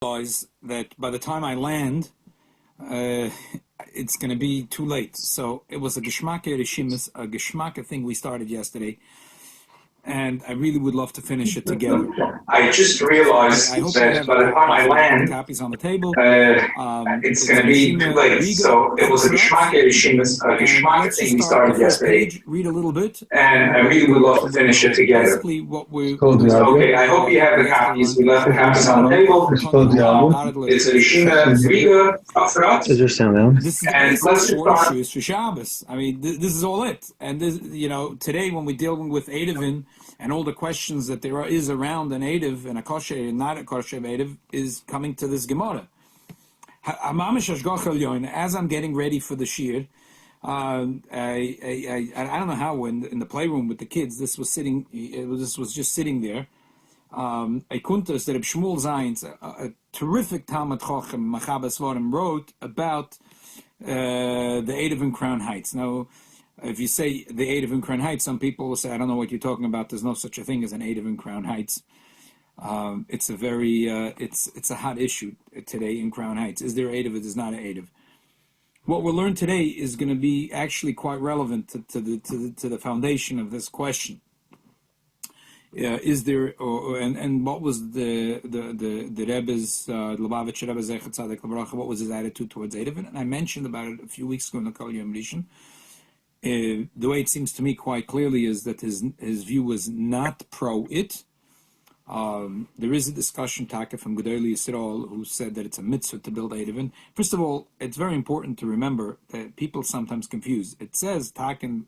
realize that by the time I land, it's going to be too late. So it was a Geschmacke Rishimis, a Geschmacke thing we started yesterday, and I really would love to finish it together. I just realized that by the time I land, copies on the table. It's going to be too late. So it was a Geschmacke Rishimis, a Geschmacke thing we started yesterday. Read a little bit, and I really would love to finish it together. Basically, what we okay, I hope you have the copies. We left the copies on the table. It's a Rishima Riga Afrat. Is there sound now? This is and let's just start. Issues for Shabbos. I mean, this is all it. And this, today when we're dealing with Eidivin and all the questions that there is around an Eidiv and a kosher and not a kosher Eidiv is coming to this Gemara. As I'm getting ready for the Shir, I don't know how in the playroom with the kids this was sitting. This was just sitting there. A kuntas that Reb Shmuel Zayins, a terrific Talmud Chochem Machabas Vorim, wrote about the Eidiv in Crown Heights. Now, if you say the Eidiv in Crown Heights, some people will say, "I don't know what you're talking about. There's no such a thing as an Eidiv in Crown Heights." It's a very it's a hot issue today in Crown Heights. Is there Eidiv? It is not an Eidiv. What we'll learn today is going to be actually quite relevant to the foundation of this question. Is there and what was the Rebbe's Lubavitch Rebbe Zechat Tzaddik L'Bracha? What was his attitude towards Eidiv? And I mentioned about it a few weeks ago in the Kol Yom Rishon. The way it seems to me quite clearly is that his view was not pro it. There is a discussion, Taka, from Gedolei Yisrael, who said that it's a mitzvah to build Eidivin. First of all, it's very important to remember that people sometimes confuse. It says, Taka,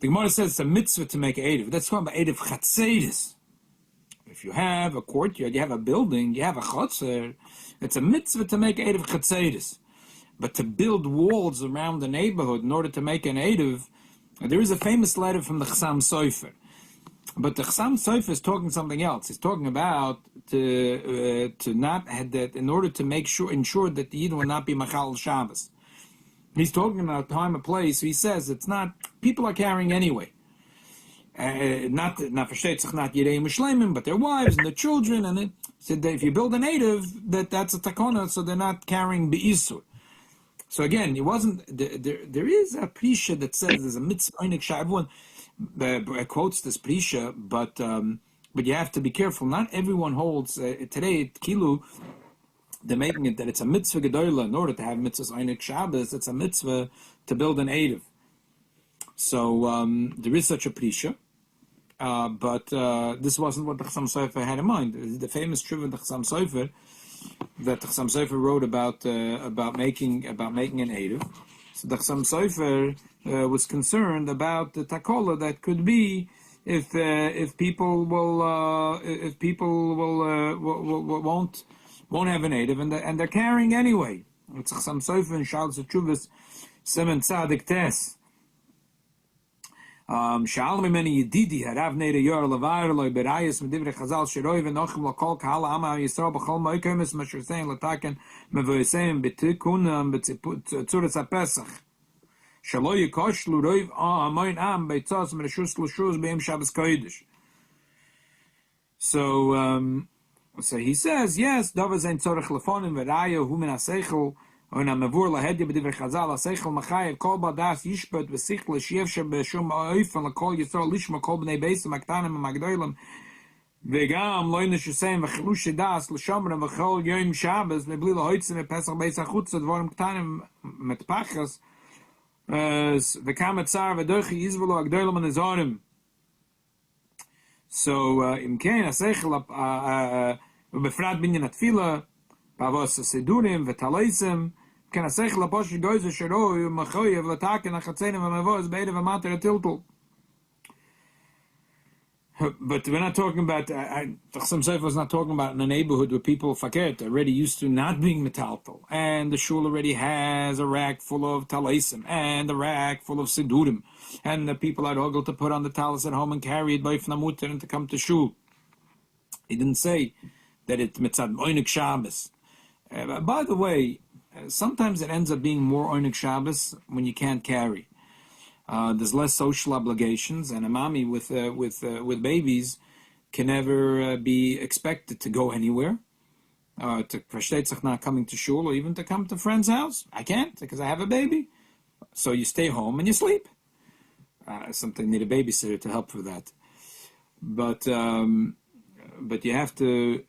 the Gemara says it's a mitzvah to make Eidiv. That's called Eidiv Chatzeris. If you have a courtyard, you have a building, you have a chotzer, it's a mitzvah to make Eidiv Chatzeris. But to build walls around the neighborhood in order to make an Eidiv, there is a famous letter from the Chassam Sofer. But the Chassam Sofer is talking something else. He's talking about to not have that in order to ensure that the Yid will not be Machal Shabbos. He's talking about time and place. So he says it's not, people are carrying anyway. Not versteht sich not Yirei Mushleimim, but their wives and their children. And it said that if you build a native, that's a takona, so they're not carrying be'isur. So again, it wasn't. There is a prisha that says there's a mitzvah oinik shah. Everyone quotes this prisha, but you have to be careful. Not everyone holds today at Kilu. They're making it that it's a mitzvah gedola in order to have mitzvahs oinik Shabbos. It's a mitzvah to build an eidiv. So there is such a prisha, but this wasn't what the Chassam Sofer had in mind. The famous triv of the Chassam Sofer that the Chassam Sofer wrote about making an eidiv. So the Chassam Sofer was concerned about the takola that could be if people won't have an eidiv and they're carrying anyway. It's Chassam Sofer in Shalos Tshuvas Semen Tzadik Tes. Sha'al mimeni yedidi harav neira yor levayer loy berayis medivre chazal shiroi v'nochem l'kol kahal ha'ama Yisrael b'chol moikemis masher sein l'taken mevoyseim b'tikunam b'tzuras ha'pesach shalo yikosh l'roiv ha'amoyin am b'tzos m'reshus l'shus b'im Shabbos kodesh. So he says, yes, davar zayin tzorech lefonim v'raya hu min ha'seichel und am Mavur lahedje b'divrei Chazal ha'seichel machayev kol badas yishpet v'sichle shiyevshe b'shum ha'oifen l'kol Yisrael lishma kol b'nei beisim aktanim ha'magdolim v'gam lo yineshusayim v'chilush das l'shomrem v'chol yom Shabbos v'bli l'hoitzim v'pesach beis ha'chutza dvorim ktanim met pachas v'kam etzar v'dochi yizvelo agdolim ha'nezorim. So im kein ha'seichel v'befrat binyan atfila Pavos Sidurim v'Talaisim can a seichel aposh goes a shiroi machoyev l'taken achatzenim v'mavos beidav amater atiltul. But we're not talking about. Some Sefer was not talking about in a neighborhood where people faket already used to not being metaltal, and the shul already has a rack full of talaisim and a rack full of sidurim, and the people are ogle to put on the talis at home and carry it by fnamuter and to come to shul. He didn't say that it's mitzad oinik Shabbos. By the way, sometimes it ends up being more Oinik Shabbos when you can't carry. There's less social obligations, and a mommy with babies can never be expected to go anywhere. to versteht sich not coming to shul or even to come to a friend's house. I can't because I have a baby. So you stay home and you sleep. Something need a babysitter to help with that. But you have to.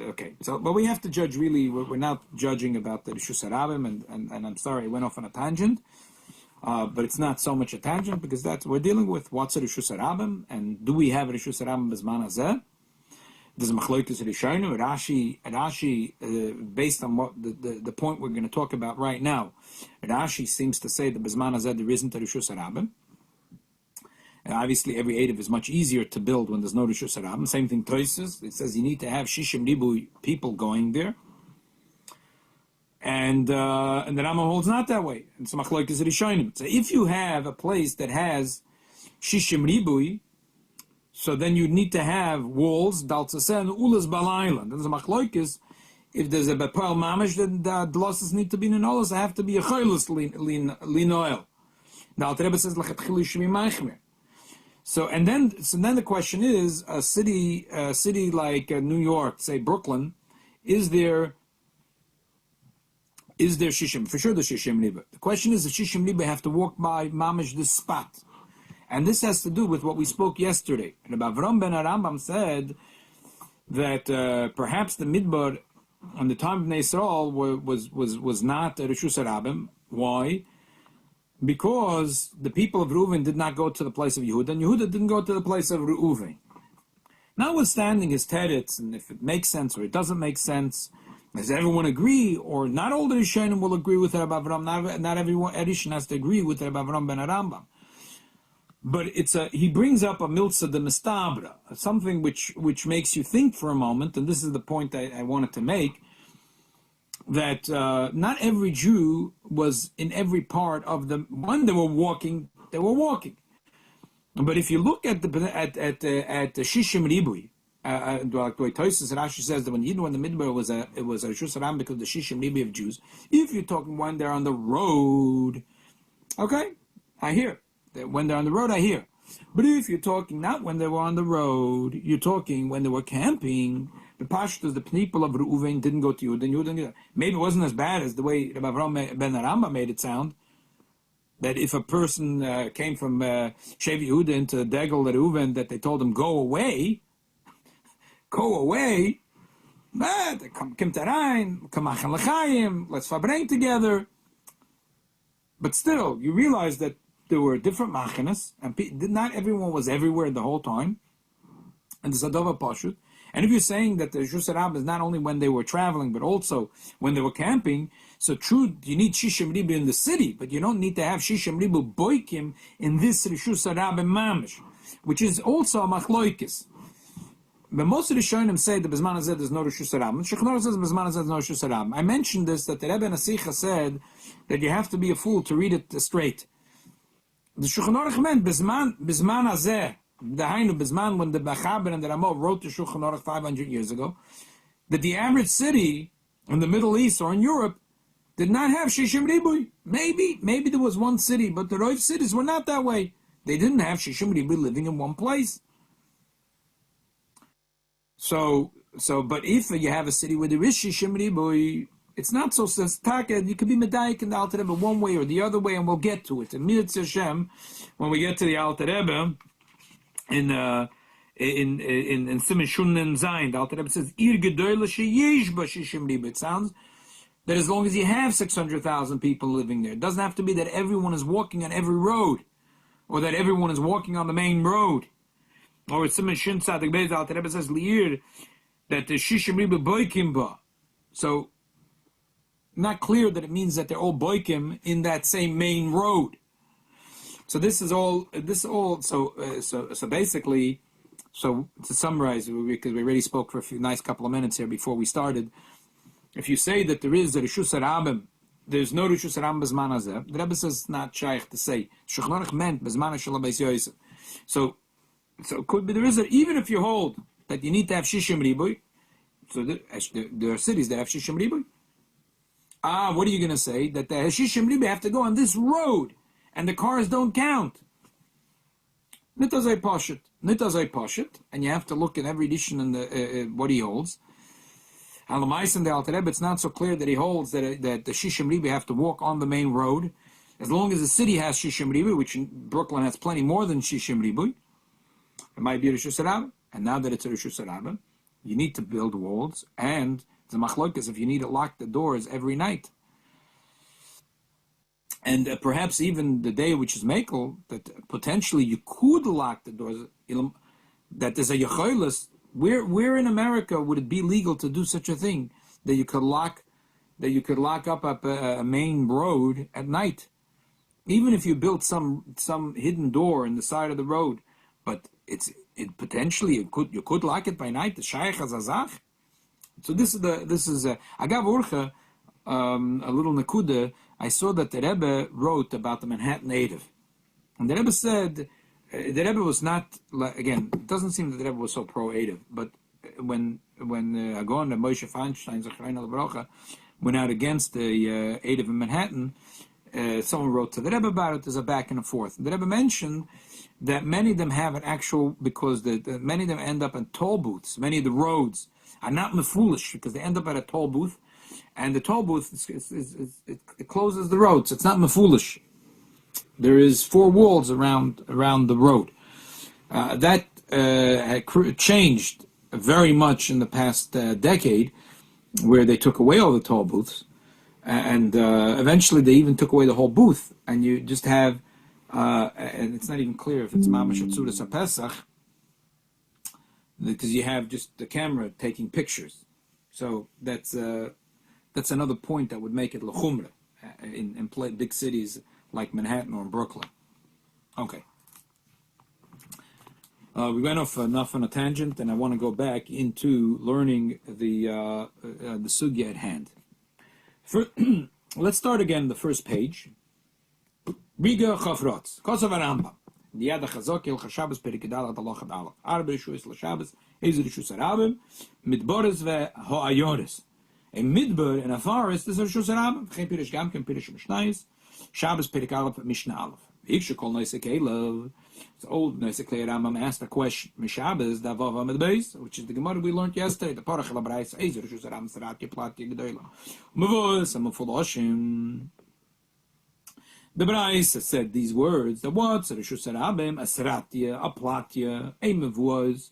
Okay. So, but we have to judge really. We're not judging about the Rishus Harabim, and I'm sorry, I went off on a tangent. But it's not so much a tangent because that's we're dealing with what's a Rishus Harabim and do we have a Rishus Harabim b'zman hazeh? There's a machlokes Rishonim. Rashi, based on what the point we're going to talk about right now, Rashi seems to say that b'zman hazeh there isn't a Rishus Harabim. And obviously, every Erev is much easier to build when there's no Rishus Harabim. Same thing Tosfos. It says you need to have shishim ribu people going there. And the Rambam holds not that way. And so machlokes Rishonim. So if you have a place that has shishim ribui, so then you need to have walls, daltzaseh and ulas balayla. And there's a machlokes. If there's a bepal mamish, then the glosses need to be in olas. They have to be a choylus linoel. The Alter Rebbe says lachatchilu shemi meichmer. So then the question is, a city like New York, say Brooklyn, is there shishim? For sure, the shishim riba. The question is, the shishim riba have to walk by mamish this spot, and this has to do with what we spoke yesterday. And Avram ben Arambam said that perhaps the midbar on the time of Yisrael was not a Rishus Harabim. Why? Because the people of Reuven did not go to the place of Yehuda, and Yehuda didn't go to the place of Reuven. Notwithstanding his teretz, and if it makes sense or it doesn't make sense, does everyone agree, or not all the Rishonim will agree with Rabbi Avram, not everyone, Erishin has to agree with Rabbi Avram ben Arambam. But he brings up a milsa de mistabra, something which makes you think for a moment, and this is the point I wanted to make, that not every Jew was in every part of the when they were walking. But if you look at the Shishim Ribui, like the way Tosfos and Rashi says that when the Midbar was a Rishus Harabim because of the Shishim Ribui of Jews. If you're talking when they're on the road, okay, I hear that when they're on the road, I hear. But if you're talking not when they were on the road, you're talking when they were camping. The Parshas, the people of Reuven didn't go to Yehuda. Maybe it wasn't as bad as the way Rabbi Avram ben Arambam made it sound. That if a person came from Shevi Yehuda into Degel Reuven, that they told him go away. Kim Tarain, Kamachan L'chaim, let's fabrein together. But still, you realize that there were different machanas, and not everyone was everywhere the whole time. And the Sadova Pashut. And if you're saying that the Rishus Harabim is not only when they were traveling, but also when they were camping, so true, you need Shishim Ribu in the city, but you don't need to have Shishim Ribu Boikim in this Rishus Harabim Mamish, which is also a Machloikis. But most of the Rishonim say that B'zman hazeh there's no Rishus Harabim. Shulchan Aruch says B'zman hazeh there's no Rishus Harabim. I mentioned this, that the Rebbe Nasicha said that you have to be a fool to read it straight. The Shulchan Aruch meant B'zman hazeh, the Hainu B'zman, when the Bachaber and the Ramah wrote the Shulchan Aruch 500 years ago, that the average city in the Middle East or in Europe did not have Shishim Ribui. Maybe there was one city, but the Roiv cities were not that way. They didn't have Shishim Ribui living in one place. So, but if you have a city where there is Shishim Ribui, it's not so taka. You could be medayik in the Alter Rebbe one way or the other way, and we'll get to it. And Mitzvah Hashem, when we get to the Alter Rebbe, in Siman Shunnen Zayin, the Alter Rebbe says, Ir gedoyle sheyesh ba shishim ribu. It sounds that as long as you have 600,000 people living there, it doesn't have to be that everyone is walking on every road, or that everyone is walking on the main road. Or Siman Shin Tzadik Beis, the Alter Rebbe says, Liir, that the shishim ribu boikim ba. So, not clear that it means that they're all boikim in that same main road. So so basically, so to summarize, because we already spoke for a nice couple of minutes here before we started, if you say that there is a Rishus Harabim, there's no Rishus Harabim b'zman hazeh, the Rebbe says it's not shaykh to say. Shulchan Aruch meant b'zman shel Beis Yosef. So it could be there is even if you hold that you need to have Shishim Ribui, so there are cities that have Shishim Ribui. What are you going to say? That the Shishim Ribui have to go on this road, and the cars don't count. Nitazay Pashat, and you have to look at every edition and what he holds. Halamaisen the Alter Rebbe, it's not so clear that he holds that the Shishim Ribi have to walk on the main road. As long as the city has Shishim Ribi, which in Brooklyn has plenty more than Shishim Ribi, it might be Rishus Harabim. And now that it's a Rishus Harabim, you need to build walls, and the machlokas if you need to lock the doors every night. And perhaps even the day which is Mekel, that potentially you could lock the doors, that there's a Yecholos. Where in America would it be legal to do such a thing, that you could lock up a main road at night? Even if you built some hidden door in the side of the road, but it potentially you could lock it by night. The Shaykh Hazazach. So this is Agav Urcha, a little nakuda. I saw that the Rebbe wrote about the Manhattan Native, and the Rebbe said the Rebbe was not, again, it doesn't seem that the Rebbe was so pro-Native, but when Agon and Moshe Feinstein Zechrein al-Barocha went out against the Native in Manhattan, someone wrote to the Rebbe about it. There's a back and forth. The Rebbe mentioned that many of them have an actual, because many of them end up in toll booths. Many of the roads are not foolish because they end up at a toll booth, and the toll booth it closes the road, so it's not foolish. There is 4 walls around the road. That had changed very much in the past decade, where they took away all the toll booths, and eventually they even took away the whole booth, and you just have, and it's not even clear if it's Mamash Atzudas HaPesach, because you have just the camera taking pictures. So that's another point that would make it l'chumra in big cities like Manhattan or in Brooklyn. Okay. We went off enough on a tangent, and I want to go back into learning the sugya at hand. Let's start again the first page. Riga Chafrotz, Kosovo Rambam. Diad Chazok Hilchos Shabbos Perikadal Adaloch Adaloch. Arba Rishus LaShabbos, Ezer Rishus Harabim, Midboris ve Hoayoris. A midbar in a forest is a Rishus Harabim. Chen Pirish Gam, Ken Pirish Mishnayis. Shabbos Perikadal Mishnah Aleph. Iksha Kol Noisek Eilav. It's old Noisek Rambam asked a question. Mishabbos Davav Amid Beis, which is the Gemara we learned yesterday. The Parach Labrais Ezer Rishus Harabim Sarat Yeplat Yegedoyla. Mavos Amafuloshim. The Braisa said these words. The what's a Rishus Harabim, a Seratia, a Platia, a Mavuz.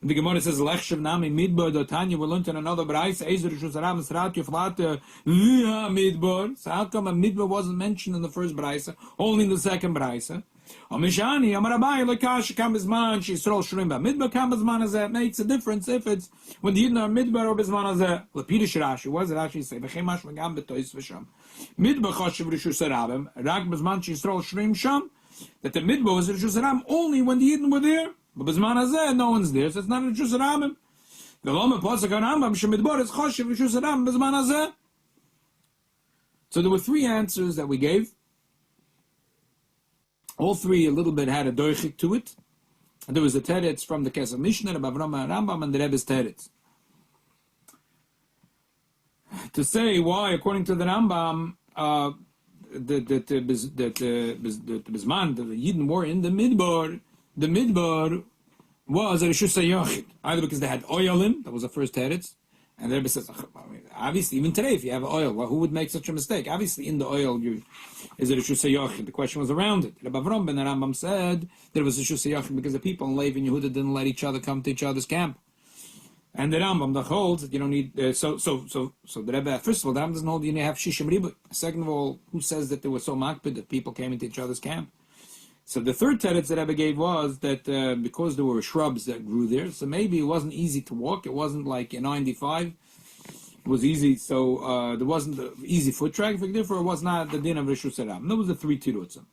And the Gemara says, Lechshav Nami Midbar Dotanya. We learned in another Braisa, Ezer Rishus Harabim, Seratia, Platia, Via Midbar. So how come a Midbar wasn't mentioned in the first Braisa, only in the second Braisa? Amishani, Amarabai, Lakash, Kamizman, Shisrol Shrimba. Midbar Kamizman is that makes a difference if it's when the Yidden are Midbar or Bizman is that. Lapidish Rashi, what does it actually say? Vechemash Megam Betois Visham. Midbar Choshev Rishus Harabim, Rak Bizman Shisrol Shrim Sham, that the Midbar was Rishus Harabim only when the Yidden were there. But Bizman Hazeh, no one's there, so it's not Rishus Harabim. The Loma Posek Rambam, Shemidbar is Choshev Rishus Harabim, Bizman Hazeh. So there were 3 answers that we gave. All 3 a little bit had a doichik to it. And there was a teretz from the Kesef Mishnah, the Avraham Rambam, and the Rebbe's teretz. To say why, according to the Rambam, the Bizman, the Yidden were in the Midbar was a Rishus HaYochid. Either because they had oil in, that was the first teretz, and the Rebbe says, obviously, even today, if you have oil, well, who would make such a mistake? Obviously, in the oil, is it a Rishus HaYochid? The question was around it. Rabbi Avram ben Rambam said that it was a Rishus HaYochid because the people in Levi and Yehuda didn't let each other come to each other's camp. And the Rambam that holds that you don't need. So the Rebbe, first of all, the Rambam doesn't hold you need to have Shishim Ribut. Second of all, who says that they were so makpid that people came into each other's camp? So the third teretz that Rebbe gave was that because there were shrubs that grew there, so maybe it wasn't easy to walk. It wasn't like in 95. It was easy, so there wasn't the easy foot traffic. Therefore, it was not the din of Rishus Harabim. That was the 3 tirutzim.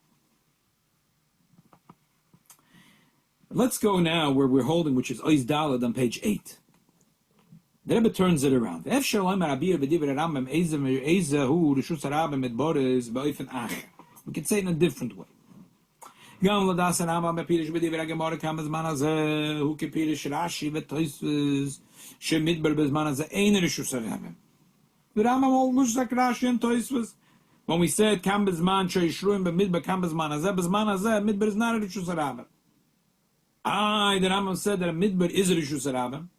Let's go now where we're holding, which is Ois Daled on page 8. The Rebbe turns it around. We can say it in a different way. The Rambam looks like Rashi and Toisvus. When we said Kam Bezman Sheishruim B'Midbar Kam Bezman Hazeh, Bezman Hazeh, Midbar is not a Rishus Harabim. The Rambam said that a Midbar is a Rishus Harabim.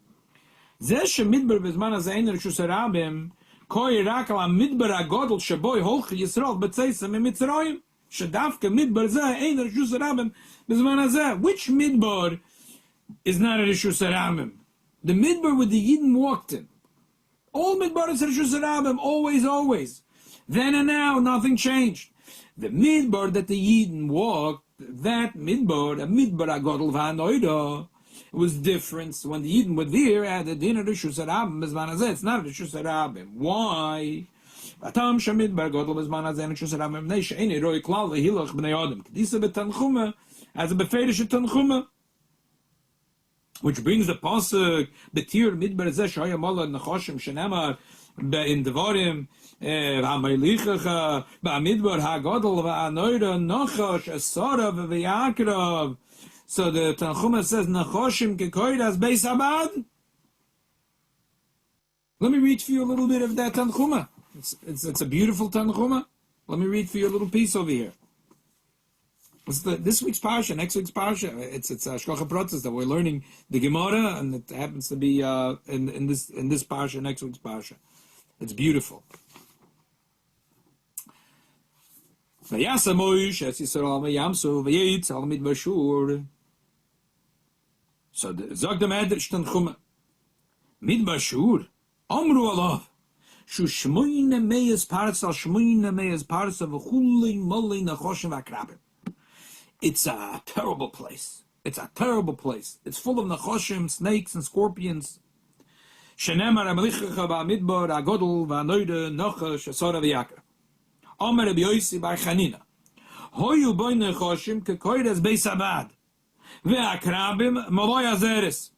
Zeshe midbar bezman az einer Rishus Rabim, koi rak al midbar agodol shaboy holch Yisrael betzeisem in Mitzrayim. Shadavke midbar zeh einer Rishus Rabim bezman azeh. Which midbar is not a Rishus Rabim? The midbar where the Yidden walked in. All midbar is Rishus Rabim, always, always. Then and now, nothing changed. The midbar that the Yidden walked, that midbar, a midbar agodol v'anoida, was different. So when the Yidden were there, at the dinner Rishus Rabim, it's not Rishus Rabim. Why? Atam shamidbar godol bezman azeh Rishus Rabim nei she'eni roi klal lehilach b'nei adam. Kedisa betanchuma, as a beferish tanchuma. Which brings the pasuk betir midbar zeh shaya mala nachoshim shenamar in Devarim v'amelichacha ba'midbar hagadol v'anoira nachosh asara v'yakrav. So the Tanchuma says nachoshim kekoidas beis abad. Let me read for you a little bit of that Tanchuma. It's a beautiful Tanchuma. Let me read for you a little piece over here. It's this week's Parsha, next week's Parsha. It's Shkocha Protzes that we're learning the Gemara, and it happens to be in this Parsha, next week's Parsha. It's beautiful. Vayasa Moish es Yisrael vayamsu vayitz al midbar shur. So zog the Medrash Tanchuma midbar shur amru alav shu shmoyne meyes parsa shmoyne meyes parsa v'chulei molei nachoshim v'akrabim. It's a terrible place. It's a terrible place. It's full of nachoshim, snakes, and scorpions. Shenemar amelichacha ba'midbar agodol v'anoide nachosh asara v'yakra. Omer Rabbi Yossi bar Chanina. Hoyu boy nachoshim kekoides beis abad. Ve'akrabim maloi azeres.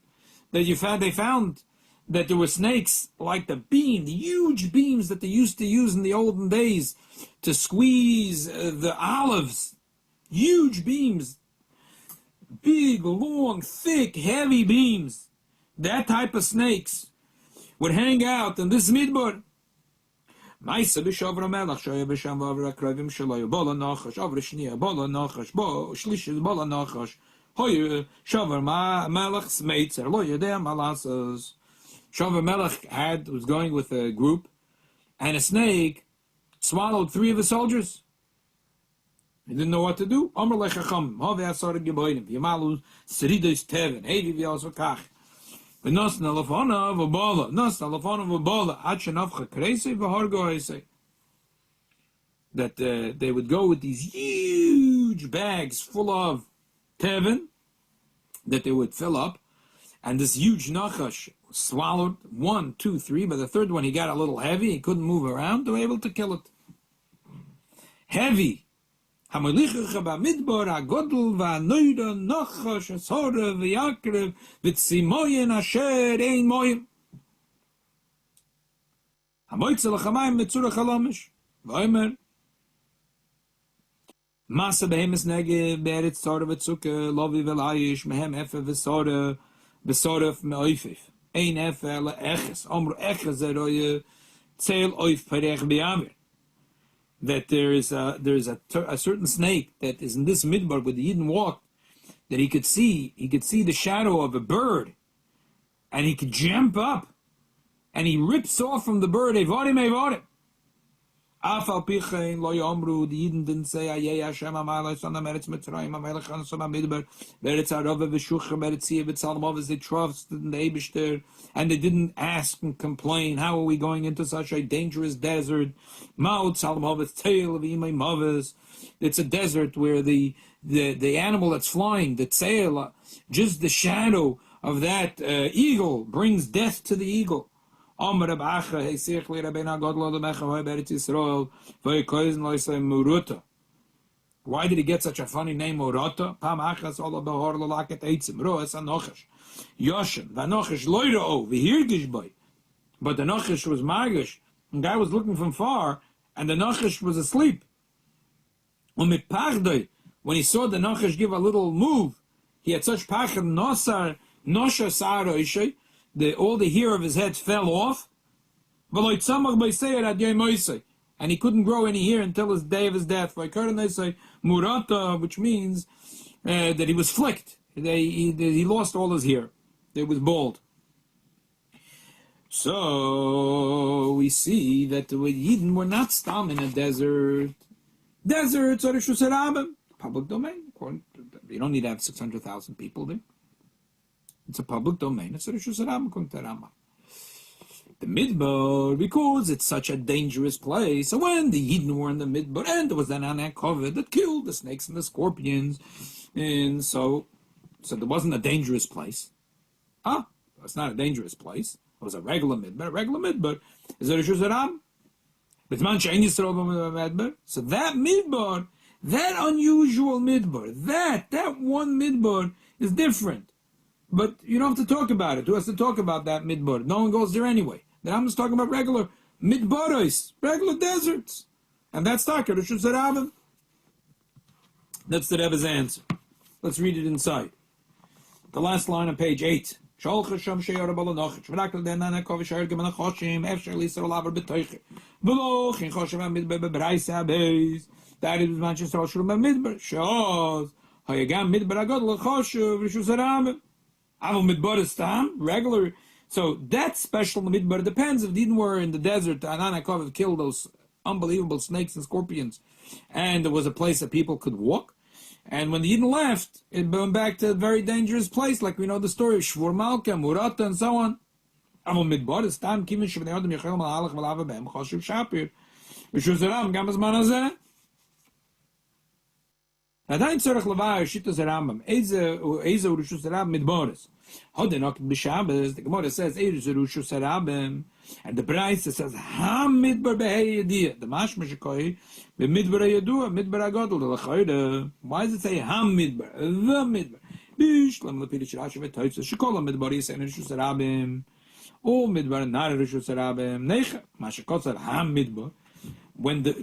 They found that there were snakes like the huge beams that they used to use in the olden days to squeeze the olives. Huge beams, big, long, thick, heavy beams. That type of snakes would hang out in this midbar. Ma'isa b'shavra melach shoya b'sham v'avra krevim shaloyu bola nachash avra shniya bola nachash bo shlishis bola nachash hoyu shavra melach smeitzer lo yedei malasas. Shavra melach was going with a group, and a snake swallowed 3 of the soldiers. He didn't know what to do. Amr lechacham, hove asar geboinim, yamalu seridos teven, hevi v'yasor kach. V'nos nalafona v'bola, kreise v'hargo heise. That they would go with these huge bags full of teven that they would fill up, and this huge nachash swallowed 1, 2, 3. But the third one, he got a little heavy. He couldn't move around. They were able to kill it. Heavy. Hamelichacha ba'midbar agodol v'anoida nachash asara v'yakrev v'tzimoyen asher ein moyim. Hamoitze l'chamayim metzurach halamish. V'omer Masa behemes negev be'eretz tzara v'tzuke lovi v'layish mehem efe v'sara v'saraf me'oifif. Ein efe le'eches. Omru eches eroye tzeil oif perech b'yavir. That there is a certain snake that is in this midbar where the Yidden walked, that he could see the shadow of a bird, and he could jump up, and he rips off from the bird evarim. Afal pichein lo yomru, the Yidden didn't say Ayeh Hashem Amalei Sana Meretz Mitzrayim Amelech Hanasam Midbar Meretz Arava V'Shucha Meretz Tzia V'Tzalmov, as they trusted in the Eibishter, and they didn't ask and complain, how are we going into such a dangerous desert? Ma'od Tzalmov, it's tail of Imay Mavis. It's a desert where the animal that's flying, the tzeil, just the shadow of that eagle brings death to the eagle. Why did he get such a funny name, Murata? But the Nachash was magish. The guy was looking from far, and the Nachash was asleep. When he saw the Nachash give a little move, he had such pachad all the hair of his head fell off, and he couldn't grow any hair until his day of his death. Murata, which means that he was flicked. He lost all his hair. It was bald. So we see that the Yidden were not stam in a desert. Deserts are Rishus Harabim, public domain. You don't need to have 600,000 people there. It's a public domain. It's a Rishus Harabim according to Rambam. The Midbar, because it's such a dangerous place. So when the Yidden were in the Midbar, and there was that Anak COVID that killed the snakes and the scorpions, and so there wasn't a dangerous place. It's not a dangerous place. It was a regular Midbar. A regular Midbar is a Rishus Harabim. So that Midbar, that unusual Midbar, that one Midbar is different. But you don't have to talk about it. Who has to talk about that Midbar? No one goes there anyway. Then I'm just talking about regular Midbaros, regular deserts. And that's Taka, Rishus Harabim. That's the Rebbe's answer. Let's read it inside. The last line on page 8. That is Manchester Midbar. Shows Hayagam Midbar Agadol Choshev Rishus Harabim. Avol Midbar is tam regular. So that special Midbar depends if Didn't were in the desert. Ananakov killed those unbelievable snakes and scorpions, and there was a place that people could walk. And when the Yidden left, it went back to a very dangerous place, like we know the story of Shvur Malka, Murata, and so on. Avol Midbar is tam Kimin Shevnei Adam Yechel Malach V'Lava Be'em Choshev Shapir Rishus Harabim Gam Azman Hazeh. Adayin tzorech levayir shitas Rambam. Eize Rishus Harabim Midbaris. Hodenok b'Shabbos. The Gemara says Eize Rishus Harabim, and the Brayse says Ham Midbar behei Yediyah. The Mashma shekoi b'Midbar Yedua Midbar Agadol l'chayda. Why does it say Ham Midbar? The Midbar. Bishlam lepirish Rashi v'Toytze shekola Midbar yisei Rishus Harabim. O Midbar nar Rishus Harabim. Neicha Mashakotzer Ham Midbar.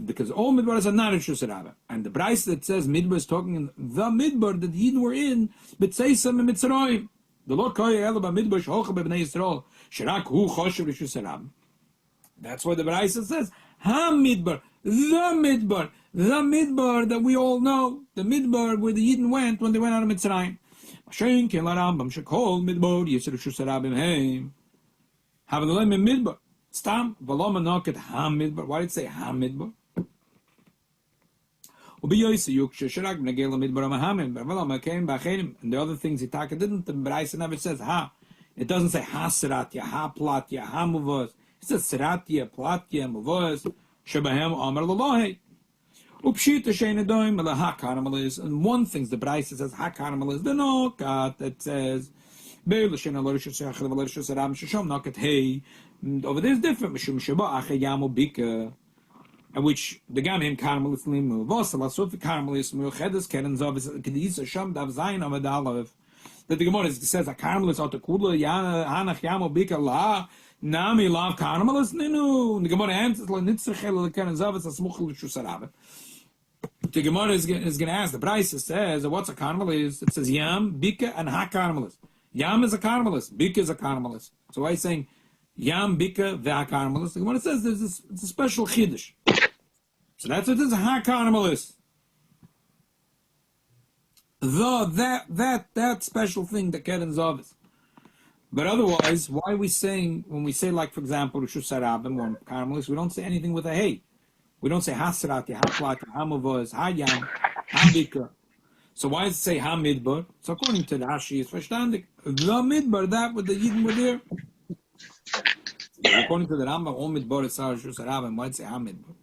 Because all Midbar are not Rishus Harabim, and the Bryce that says Midbar is talking in the Midbar that Yidden were in, B'tzeisam and Mitzrayim. The Lord Koyah Elba Midbar Shhocha B'bnei Yisrael Shirak Hu Choshev Rishus Harabim. That's why the Bryce says Ha Midbar, the Midbar that we all know, the Midbar where the Yidden went when they went out of Mitzrayim. Mashen Kel Rambam Shekol Midbar Yisrael Rishus Harabim Heim. Havelolem Midbar. Stam Valoma Noket Ham Midbar. Why did it say Ham Midbar? And the other things Itaka didn't. The Braisa never says Ha. It doesn't say Ha Seratya, Ha Platya, Ha Muvos. It says Seratya, Platya, Muvos. Shebahem Amar Lalohe. Upshita Sheinadoim Ha Karmelis. And one thing the Braisa says Ha Karmelis. The Nokat that says over there is different. Which the Gamim Karmelis Limu, Vosala Sofi Karmelis, Muchedes Kerens of Kedisa Sham Dav Zain of Adalav. That the Gemara says a Karmelis out the Kudla, Hanach Yamo Bika La, Nami Lav Karmelis Ninu. The Gemara answers La Nitzachel Kerens of Smuchel Shusarabe. The Gemara is going to ask, the Bryce says, what's a Karmelis? It says Yam, Bika, and Ha Karmelis. Yam is a Karmelis, Bika is a Karmelis. So why is saying Yam, Bika, Ve'a Karmelis? The Gemara says it's a special Chiddush. So that's what this Ha Karmelis. That special thing, the Keren Zavis. But otherwise, why are we saying, when we say, like, for example, Rishus Harabim or Karmelis, we don't say anything with a Hey. We don't say Hasrati, Ha Plata, Ha Mavos, Ha Yam, Ha Bika. So why does it say Ha Midbar? So according to Rashi, it's verstandig. The Midbar, that with the Yidden were there. According to the Rambam, all Midbar is Rishus Harabim. Why does it say Ha Midbar?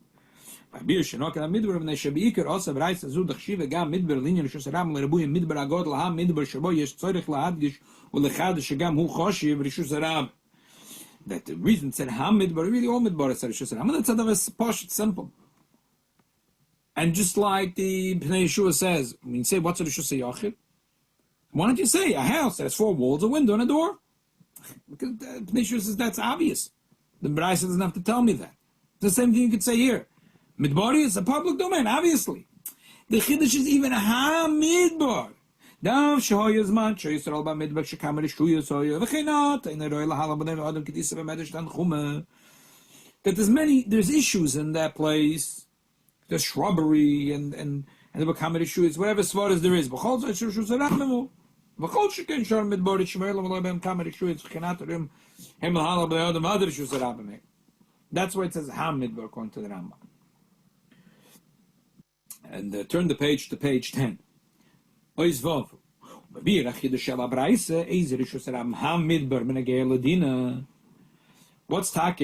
By Shenoka Midbar, when they should be Iker, also Bryce Azud Chshiva Gam Midbar, Linyan Rishus Harabim, Lerebuya Midbar Agod, La Midbar, Shabo, Yesh Tzorich Lahadgish, Ulechad Shagam Hu Choshiv Rishus Harabim. That the reason said Ha Midbar, really all Midbar is Rishus Harabim. That's how it's posh, simple. And just like the Pnei Yeshua says, when you say, what's a Rishus Yachid? Why don't you say a house that has 4 walls, a window, and a door? Because Pnei Yeshua says that's obvious. The Bryce doesn't have to tell me that. It's the same thing you could say here. Midbari is a public domain, obviously. The Chiddush is even Ha Midbar. That there's issues in that place. There's shrubbery and the Bakamed issues, whatever svaras there is. That's why it says Hamidbar according to the Rambam. And turn the page to page 10. What's Taki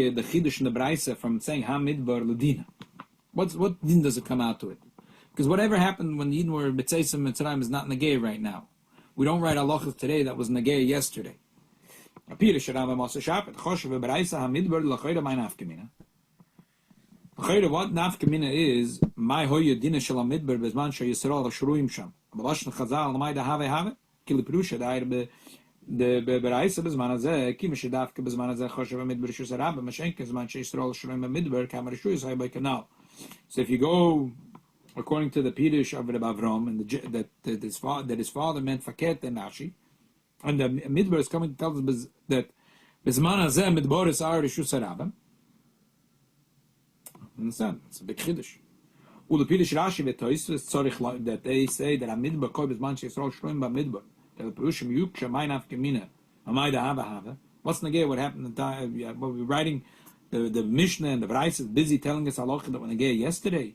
the Chidush in the Braisa from saying Hamidbar Ladina? What din does it come out to it? Because whatever happened when the Yidden were B'tzeisim Mitzrayim is not Negei right now. We don't write halachas today that was Negei yesterday. What nafkamina is my hoya dina shalam midbar bezman shay Yisrael shruim sham. Balashn Chazal my da have kili perusha da the beraisa bezman azeh kim shadafke bezman azeh choshev midbar shusarab mashenke bezman shay Yisrael shruim midbar kamar shuyis hay by canal. So if you go according to the Pirush of Reb Avram and that his father meant faket and Nashi, and the midbar is coming to tell us that bezman azeh midbar is our shusarab. Understand? It's a big chiddush. The Pirush Rashi v'Toysus that they say that a midbar kol bezman she'Yisrael shroim b'midbar. That the Perushim yuk shemayim afkemina amay da hava. What's negay? What happened? What we're writing, the Mishnah and the Braisa is busy telling us halacha that when negay yesterday.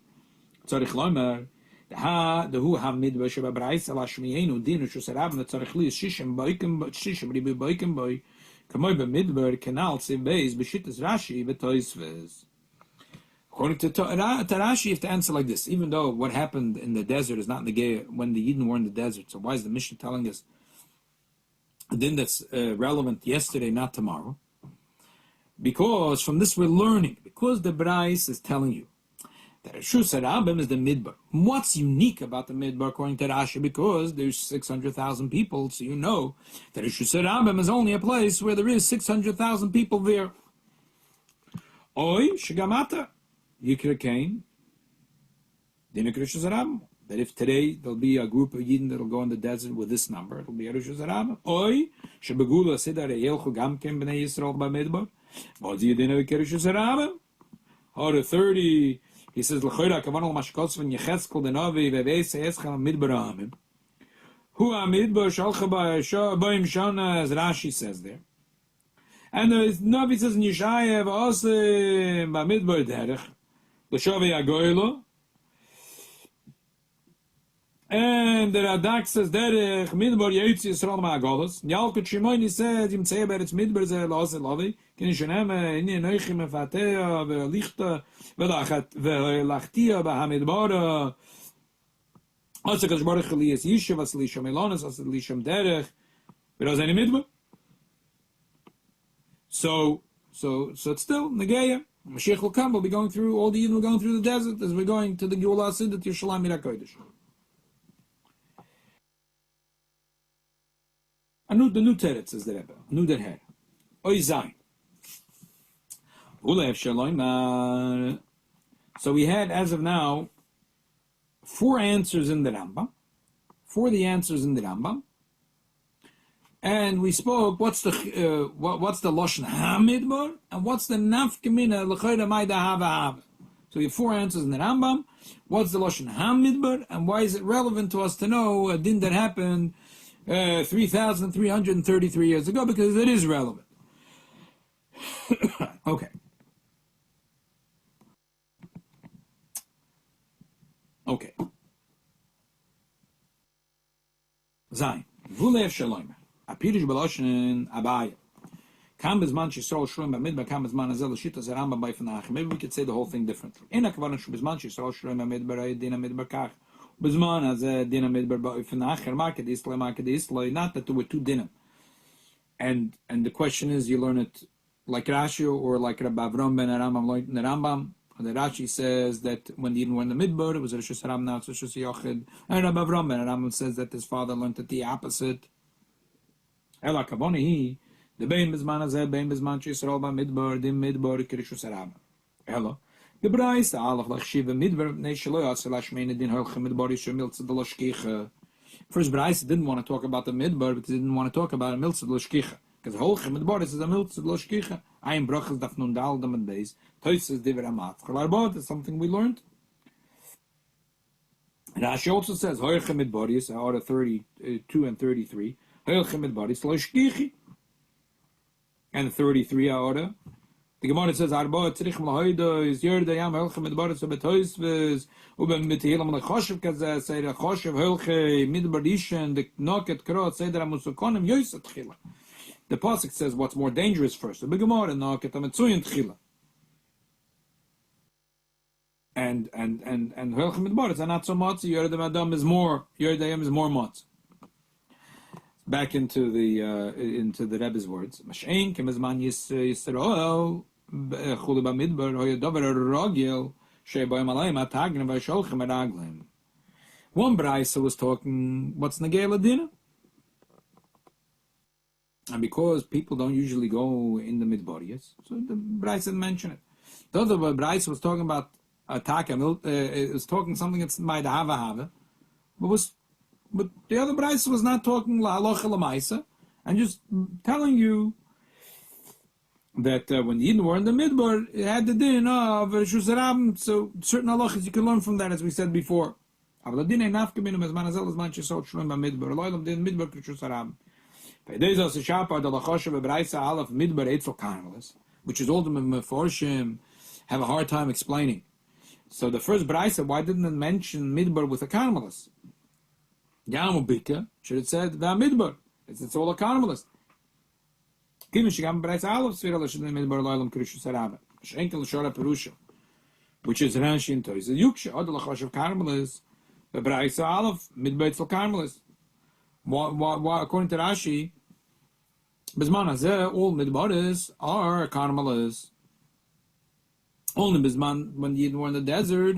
Tzarich loimer the hu ha midbar sheba Braisa lashmienu dinu shusarab tzarich li shishim ribi boikim boy kamoy b'midbar kanal sibeis b'shittas Rashi v'Toysus. According to Rashi, you have to answer like this. Even though what happened in the desert is not negay when the Yidden were in the desert, so why is the Mishnah telling us a din that's relevant yesterday, not tomorrow? Because from this we're learning. Because the Brais is telling you that Reshus Harabim is the Midbar. What's unique about the Midbar according to Rashi? Because there's 600,000 people, so you know that Reshus Harabim is only a place where there is 600,000 people there. Oy Shigamata. Yikra Kain, Dina Reshus Harabim. That if today there'll be a group of Yidden that'll go in the desert with this number, it'll be a Reshus Harabim. Oy, Shebegula Sidar Yelchu Gamken Bnei Yisrael B'Midbar. What's the Yidden of Reshus Harabim? Or 30, he says, L'choira Kavanol Mashkos Van Yecheskel Denavi Vevese Escham Midbar Amim. Hu Amidbar Shalcha Ba'im Shana, as Rashi says there. And the Navi says in Yeshayev Osim B'Midbar Derech. L'shavei agoylo, and the Radak says derech midbar yitzi Yisrael ma'agolos. Yalkut Shimoni says im tzei beretz midbar ze la'aseh lavi kin shenem inni noichi mefatea ve'lichta ve'lachtia b'hamidbar asa kadosh baruch hu liyas yishuv asa lisham elonis asa lisham derech v'raz any midbar. So it's still negeya. Mashiach will come. We'll be going through all the Yidden. We're going through the desert as we're going to the Geulah Asidat Yerushalayim Mir HaKodesh. The new teretz says the Rebbe. New derher. Oy zayin. Ulev shaloimar. So we had, as of now, 4 answers in the Rambam. 4 the answers in the Rambam. And we spoke, what's the Lashon HaMidbar, and what's the Nafkamina L'chayda Maida Hava. So we have 4 answers in the Rambam. What's the Lashon HaMidbar, and why is it relevant to us to know a din that happened 3,333 years ago? Because it is relevant. Okay. Zayin. Vulev Shaloim. A Pirush B'Loshen Abaya. Kam bezman she'Yisrael shroim b'midbar, kam bezman azel l'shita zeramba b'ifnach. Maybe we could say the whole thing differently. Ena kavaron she'bezman she'Yisrael shroim b'midbar dina midbar kach. Bezman azeh dina midbar b'ifnach. Market isla, market isla. Not that there were 2 dinim. And the question is, you learn it like Rashi or like Rabbi Avram ben Rambam learned in the Rambam. The Rashi says that when the Yidden were in the midbar, it was a Reshus Harabim, now it's a Reshus Yochid. And Rabbi Avram ben Rambam says that his father learned it the opposite. Ela kavoni the bein bezman azeh bein bezman she'Yisrael b'midbar dim midbar k'Reshus Harabim. Ela the Brais alach lachshiv midbar b'nei shelo yaseh lashmein din holchem midbar yishu miltz d'loshkicha. First Brais didn't want to talk about the midbar because he didn't want to talk about a miltz d'loshkicha. Because holchem midbar is a miltz d'loshkicha. Ayin brachas daf nun dal dam and beis. Tois is divrei amat. Chalarbot is something we learned. Rashi also says holchem midbar is order 32 and 33. And and 33 order. The Gemara says, "Arba tzrich malahoida is yerda yam helche midbar so betoisves uben mitilam lechoshev kaze say the choshev helche midbarishen the knocket krot say that amusukonim yoisat chila." The pasuk says, "What's more dangerous first?" The Gemara knocket ametzuyin chila. And helche midbaris are not so much. Yerda madam is more. Yerda yam is more much. Back into the Rebbe's words. Mashein kemezman Yisrael chuli b'midbar hoya dover rogel shebayim alayim atagnim v'sholchem eraglim. One brayso was talking what's negela dinner, and because people don't usually go in the midbariyas, so the brayso didn't mention it. The other brayso was talking about atakim. It was talking something that's by the hava, but the other brayso was not talking la halacha lamaisa, and just telling you that when the Yidden were in the midbar, it had the din of Rishus Harabim. So certain halachas you can learn from that, as we said before. Which is all the Meforshim have a hard time explaining. So the first brayso, why didn't it mention midbar with a carmelist? Yamubika should have said the midbar. It's all a carmelist. Which is Rashi in Toys. The Yuksha, or the Lachosh of Carmelis, the Braisa Aleph, Midbeit for Carmelis. According to Rashi, Bisman Hazeh, all Midbaris are Carmelis. Only Bisman, when you were in the desert,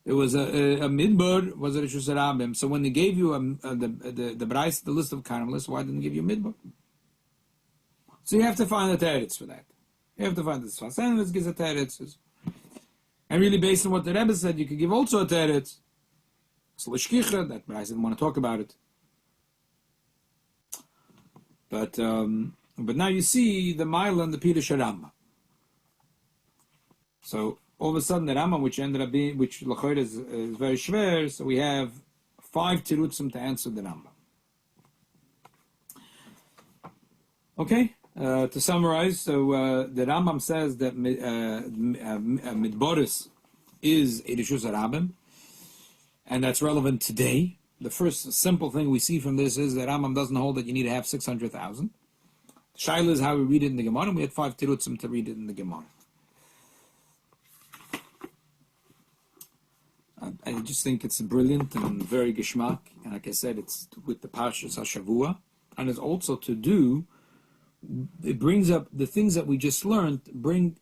it was a Midbar, was a Rishus Harabim. So when they gave you the Braisa, the list of Carmelis, why didn't they give you Midbar? So you have to find the teretz for that. You have to find the Sfasanis gives a teretz. And really, based on what the Rebbe said, you could give also a teretz. So l'shkicha, that I didn't want to talk about it. But now you see the Mila and the Pirush Rambam. So all of a sudden the Rambam, which ended up being, which l'choyer is very schwer, so we have 5 tirutzim to answer the Rambam. Okay. To summarize, so the Rambam says that Midboris is a Rishus Harabim, and that's relevant today. The first simple thing we see from this is that Rambam doesn't hold that you need to have 600,000. Shaila is how we read it in the Gemara, and we had 5 tirutzim to read it in the Gemara. I just think it's brilliant and very geschmack, and like I said, it's with the Parshas HaShavua, and it's also to do. It brings up the things that we just learned. Bring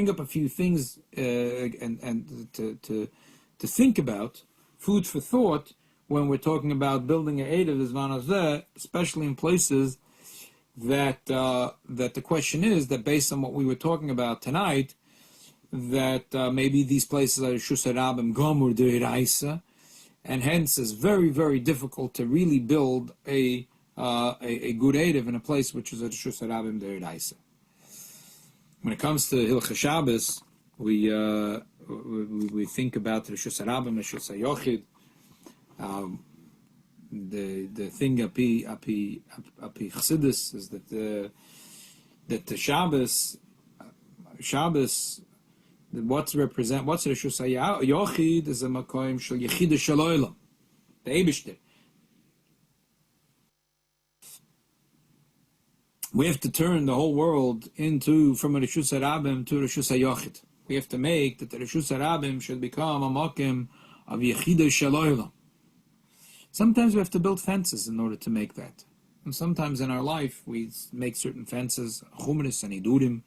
up a few things and to think about, food for thought when we're talking about building a Eid of Zman Hazeh, especially in places that the question is that based on what we were talking about tonight, that maybe these places are Rishus Harabim Gomur Deiraisa, and hence it's very, very difficult to really build a good Erev in a place which is a Rishus Harabim Deiraisa. When it comes to Hilchos Shabbos, we think about Rishus Harabim, Rishus Hayochid. The thing api Chassidus is that the Shabbos what's Rishus Hayochid is a makoim shel Yechidah shel Olam, the Eibishter. We have to turn the whole world from a Rishus Harabim to a Rishus Hayochid. We have to make that the Rishus Harabim should become a makom of Yechidah shel Olam. Sometimes we have to build fences in order to make that. And sometimes in our life we make certain fences, chumris and idurim,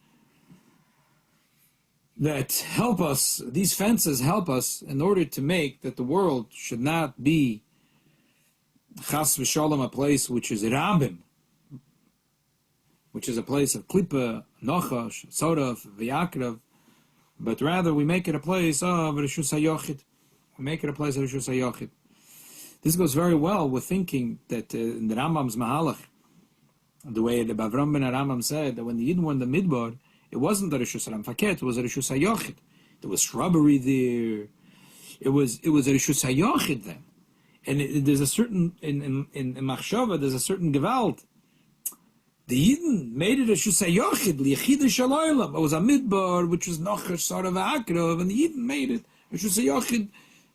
that help us. These fences help us in order to make that the world should not be chas v'shalom, a place which is Rabim, which is a place of Klippa, Nochash, Sorav, V'yakrav, but rather we make it a place of Rishus Hayochid. We make it a place of Rishus Hayochid. This goes very well with thinking that in the Rambam's Mahalach, the way the Bavram ben Rambam said that when the Yidden were in the Midbar, it wasn't the Rishus Haram Faket, it was a Rishus Hayochid. There was shrubbery there. It was a Rishus Hayochid then. And there's a certain, in Machshava, there's a certain Gewalt. The Yidden made it a Shusay Yochid, Lichida Shaloilam. It was a midbar, which was Nocher sort of Akrov, and the Yidden made it a Shusay Yochid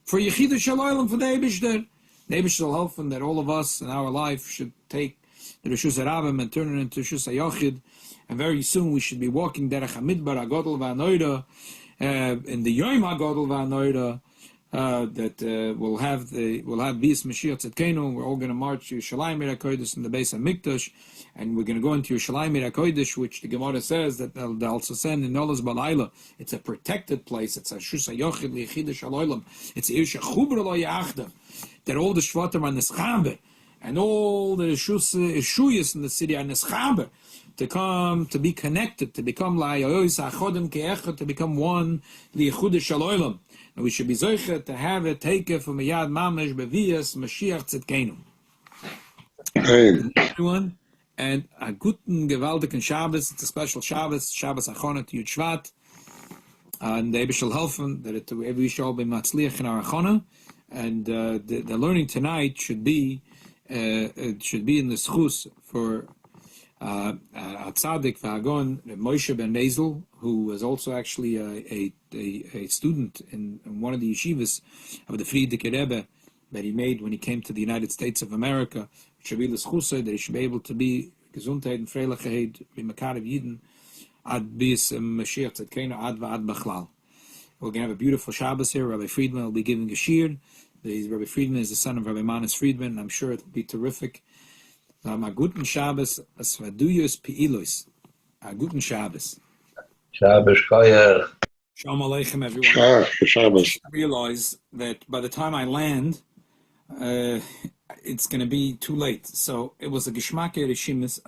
for Yechida Shaloilam for the Eibishter. The Eibishter will help that all of us in our life should take the Rishus Rabim and turn it into Shusay Yochid. And very soon we should be walking Derech HaMidbar HaGodol VaNoida, in the Yom HaGodol VaNoida, that we'll have Bis Mashiach Tzedkenu. We're all going to march to Yerushalayim Ir HaKodesh in the base of Mikdash, and we're going to go into Yerushalayim Ir HaKodesh, which the Gemara says that they'll also send in Nolas Balayla. It's a protected place. It's a Shusay Yochid Lichida Shaloilam. It's a Yisha Chubra Lo Yachdav, that all the Shvatim are Neschaber, and all the Shuyas in the city are Neschaber, to come, to be connected, to become to become one, and we should be zoichet to have it, take it from a yad mamash bevias Mashiach Tzedkenu. Everyone, and a guten gewaltigen Shabbos. It's a special Shabbos Achona to Yud Shvat, and the Rebbe shall helfen that we shall all be matzliach in our Achona, and the learning tonight should be in the schus for a tzaddik v'agon Moshe ben Mazel, who was also actually a student in one of the yeshivas of the Friedrich Rebbe that he made when he came to the United States of America. It should be l'schusay that he should be able to be gesundheit and freilichkeit b'makarev Yidden ad bis Mashiach Tzedkenu ad v'ad b'chlal. We're going to have a beautiful Shabbos here. Rabbi Friedman will be giving a shir. Rabbi Friedman is the son of Rabbi Manis Friedman. I'm sure it will be terrific. A guten Shabbos, as vaduyos pi'ilos. A guten Shabbos. Shabbos koyach. Shalom Aleichem, everyone. Shabbos. I realize that by the time I land, it's going to be too late. So it was a Geschmack Ereshimis,